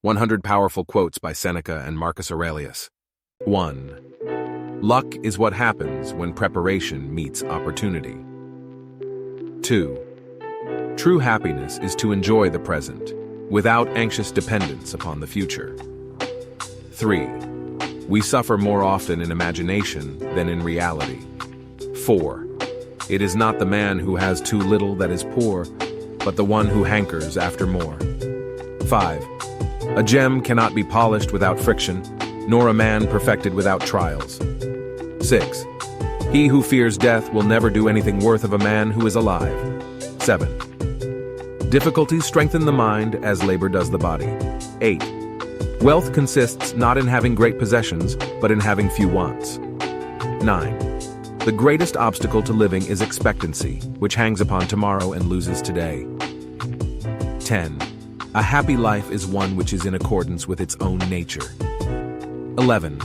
100 Powerful Quotes by Seneca and Marcus Aurelius. 1. Luck is what happens when preparation meets opportunity. 2. True happiness is to enjoy the present, without anxious dependence upon the future. 3. We suffer more often in imagination than in reality. 4. It is not the man who has too little that is poor, but the one who hankers after more. 5. A gem cannot be polished without friction, nor a man perfected without trials. 6. He who fears death will never do anything worth of a man who is alive. 7. Difficulties strengthen the mind as labor does the body. 8. Wealth consists not in having great possessions, but in having few wants. 9. The greatest obstacle to living is expectancy, which hangs upon tomorrow and loses today. 10. A happy life is one which is in accordance with its own nature. 11.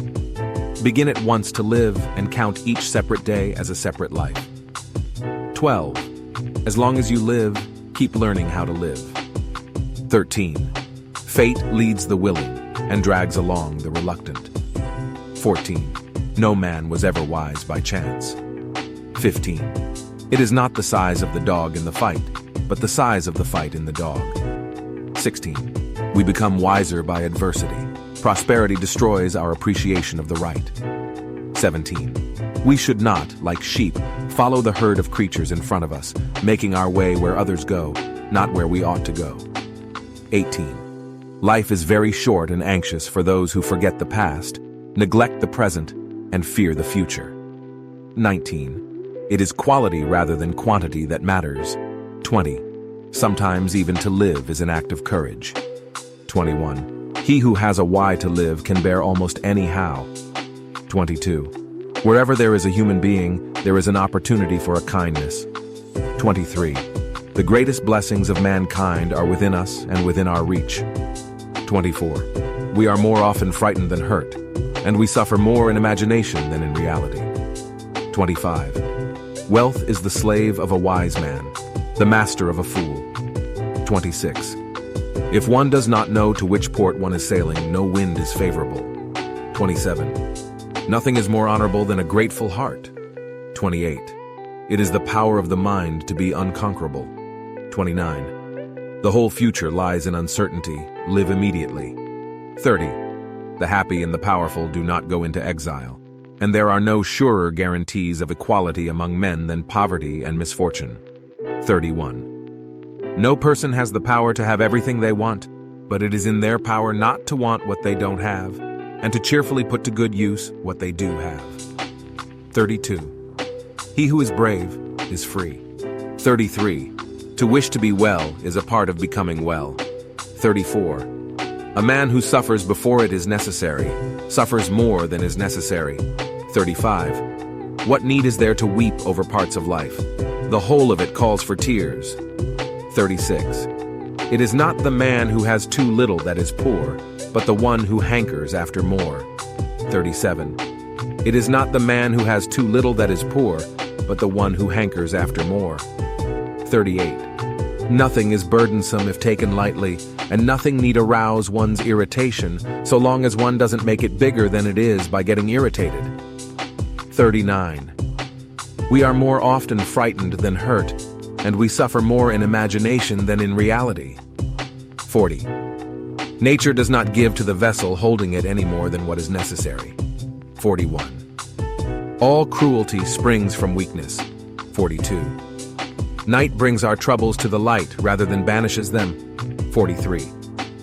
Begin at once to live and count each separate day as a separate life. 12. As long as you live, keep learning how to live. 13. Fate leads the willing and drags along the reluctant. 14. No man was ever wise by chance. 15. It is not the size of the dog in the fight, but the size of the fight in the dog. 16. We become wiser by adversity. Prosperity destroys our appreciation of the right. 17. We should not, like sheep, follow the herd of creatures in front of us, making our way where others go, not where we ought to go. 18. Life is very short and anxious for those who forget the past, neglect the present, and fear the future. 19. It is quality rather than quantity that matters. 20. Sometimes even to live is an act of courage. 21. He who has a why to live can bear almost any how. 22. Wherever there is a human being, there is an opportunity for a kindness. 23. The greatest blessings of mankind are within us and within our reach. 24. We are more often frightened than hurt, and we suffer more in imagination than in reality. 25. Wealth is the slave of a wise man, the master of a fool. 26. If one does not know to which port one is sailing, no wind is favorable. 27. Nothing is more honorable than a grateful heart. 28. It is the power of the mind to be unconquerable. 29. The whole future lies in uncertainty. Live immediately. 30. The happy and the powerful do not go into exile, and there are no surer guarantees of equality among men than poverty and misfortune. 31. No person has the power to have everything they want, but it is in their power not to want what they don't have, and to cheerfully put to good use what they do have. 32. He who is brave is free. 33. To wish to be well is a part of becoming well. 34. A man who suffers before it is necessary suffers more than is necessary. 35. What need is there to weep over parts of life? The whole of it calls for tears. 36. It is not the man who has too little that is poor, but the one who hankers after more. 37. It is not the man who has too little that is poor, but the one who hankers after more. 38. Nothing is burdensome if taken lightly, and nothing need arouse one's irritation, so long as one doesn't make it bigger than it is by getting irritated. 39. We are more often frightened than hurt, and we suffer more in imagination than in reality. 40. Nature does not give to the vessel holding it any more than what is necessary. 41. All cruelty springs from weakness. 42. Night brings our troubles to the light rather than banishes them. 43.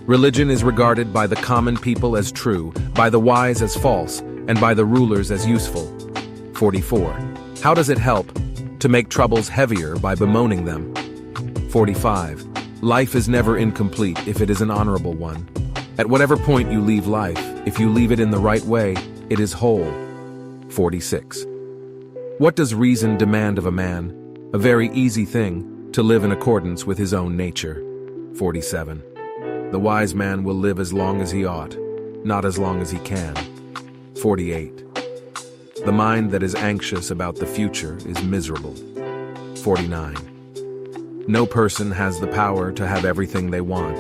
Religion is regarded by the common people as true, by the wise as false, and by the rulers as useful. 44. How does it help? To make troubles heavier by bemoaning them. 45. Life is never incomplete if it is an honorable one. At whatever point you leave life, if you leave it in the right way, it is whole. 46. What does reason demand of a man? A very easy thing, to live in accordance with his own nature. 47. The wise man will live as long as he ought, not as long as he can. 48. The mind that is anxious about the future is miserable. 49. No person has the power to have everything they want,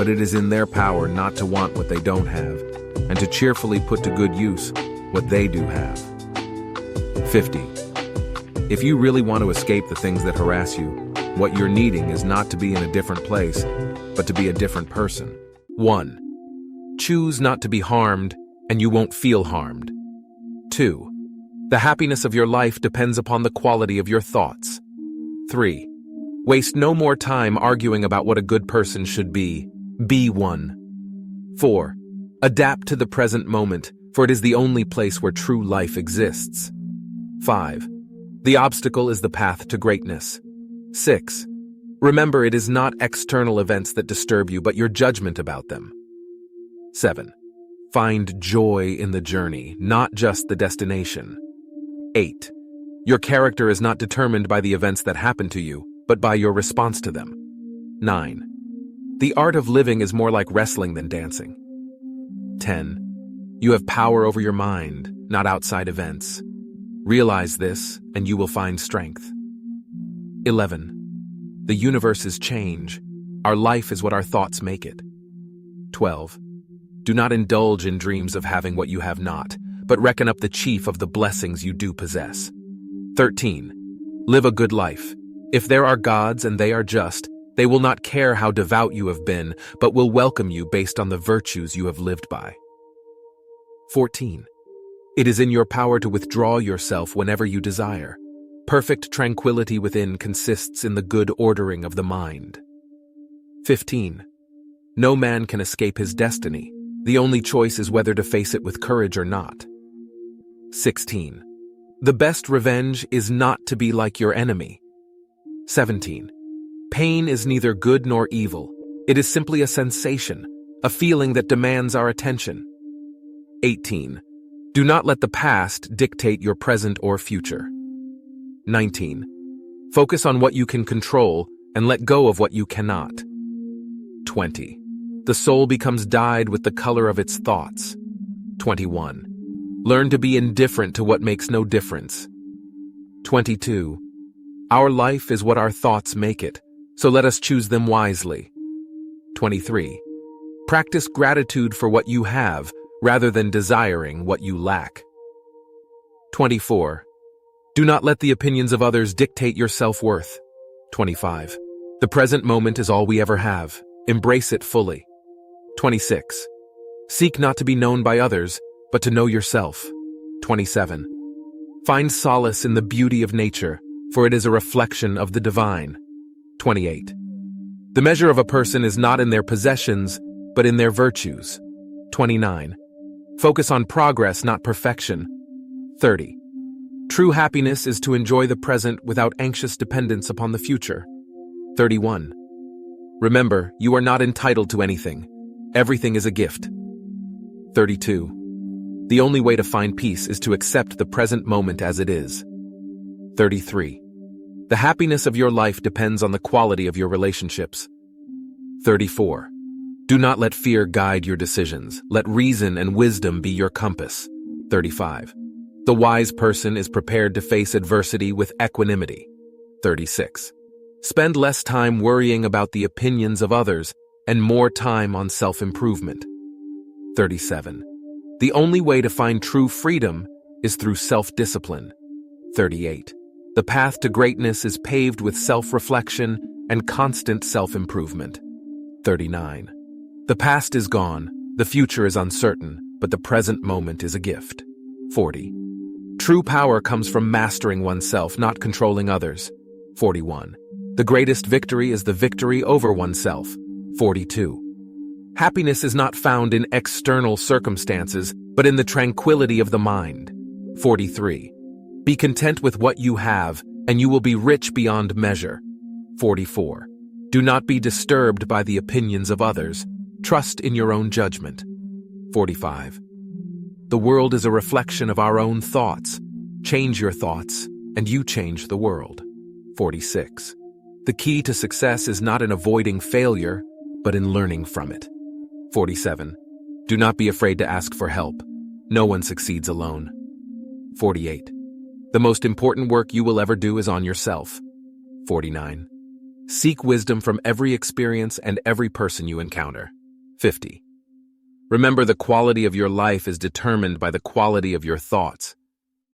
but it is in their power not to want what they don't have, and to cheerfully put to good use what they do have. 50. If you really want to escape the things that harass you, what you're needing is not to be in a different place, but to be a different person. 1. Choose not to be harmed, and you won't feel harmed. 2. The happiness of your life depends upon the quality of your thoughts. 3. Waste no more time arguing about what a good person should be. Be one. 4. Adapt to the present moment, for it is the only place where true life exists. 5. The obstacle is the path to greatness. 6. Remember, it is not external events that disturb you, but your judgment about them. 7. Find joy in the journey, not just the destination. 8. Your character is not determined by the events that happen to you, but by your response to them. 9. The art of living is more like wrestling than dancing. 10. You have power over your mind, not outside events. Realize this, and you will find strength. 11. The universe is change. Our life is what our thoughts make it. 12. Do not indulge in dreams of having what you have not, but reckon up the chief of the blessings you do possess. 13. Live a good life. If there are gods and they are just, they will not care how devout you have been, but will welcome you based on the virtues you have lived by. 14. It is in your power to withdraw yourself whenever you desire. Perfect tranquility within consists in the good ordering of the mind. 15. No man can escape his destiny. The only choice is whether to face it with courage or not. 16. The best revenge is not to be like your enemy. 17. Pain is neither good nor evil. It is simply a sensation, a feeling that demands our attention. 18. Do not let the past dictate your present or future. 19. Focus on what you can control and let go of what you cannot. 20. The soul becomes dyed with the color of its thoughts. 21. Learn to be indifferent to what makes no difference. 22. Our life is what our thoughts make it, so let us choose them wisely. 23. Practice gratitude for what you have, rather than desiring what you lack. 24. Do not let the opinions of others dictate your self-worth. 25. The present moment is all we ever have. Embrace it fully. 26. Seek not to be known by others, but to know yourself. 27. Find solace in the beauty of nature, for it is a reflection of the divine. 28. The measure of a person is not in their possessions, but in their virtues. 29. Focus on progress, not perfection. 30. True happiness is to enjoy the present without anxious dependence upon the future. 31. Remember, you are not entitled to anything. Everything is a gift. 32. The only way to find peace is to accept the present moment as it is. 33. The happiness of your life depends on the quality of your relationships. 34. Do not let fear guide your decisions. Let reason and wisdom be your compass. 35. The wise person is prepared to face adversity with equanimity. 36. Spend less time worrying about the opinions of others and more time on self-improvement. 37. The only way to find true freedom is through self-discipline. 38. The path to greatness is paved with self-reflection and constant self-improvement. 39. The past is gone, the future is uncertain, but the present moment is a gift. 40. True power comes from mastering oneself, not controlling others. 41. The greatest victory is the victory over oneself. 42. Happiness is not found in external circumstances, but in the tranquility of the mind. 43. Be content with what you have, and you will be rich beyond measure. 44. Do not be disturbed by the opinions of others. Trust in your own judgment. 45. The world is a reflection of our own thoughts. Change your thoughts, and you change the world. 46. The key to success is not in avoiding failure, but in learning from it. 47. Do not be afraid to ask for help. No one succeeds alone. 48. The most important work you will ever do is on yourself. 49. Seek wisdom from every experience and every person you encounter. 50. Remember, the quality of your life is determined by the quality of your thoughts.